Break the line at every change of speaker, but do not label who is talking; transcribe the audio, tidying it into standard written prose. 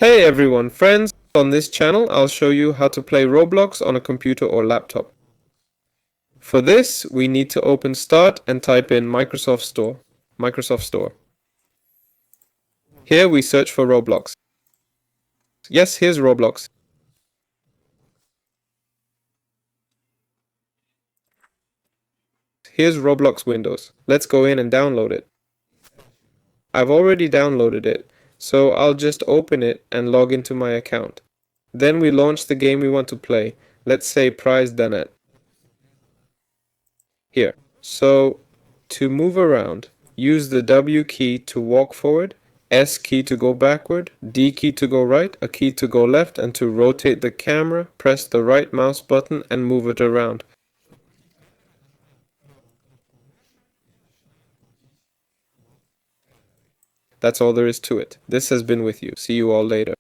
Hey everyone, friends! On this channel, I'll show you how to play Roblox on a computer or laptop. For this, we need to open Start and type in Microsoft Store. Microsoft Store. Here we search for Roblox. Yes, here's Roblox. Here's Roblox Windows. Let's go in and download it. I've already downloaded it, so I'll just open it and log into my account. Then we launch the game we want to play. Let's say Prize Donut. Here. So, to move around, use the W key to walk forward, S key to go backward, D key to go right, a key to go left, and to rotate the camera, press the right mouse button and move it around. That's all there is to it. This has been with you. See you all later.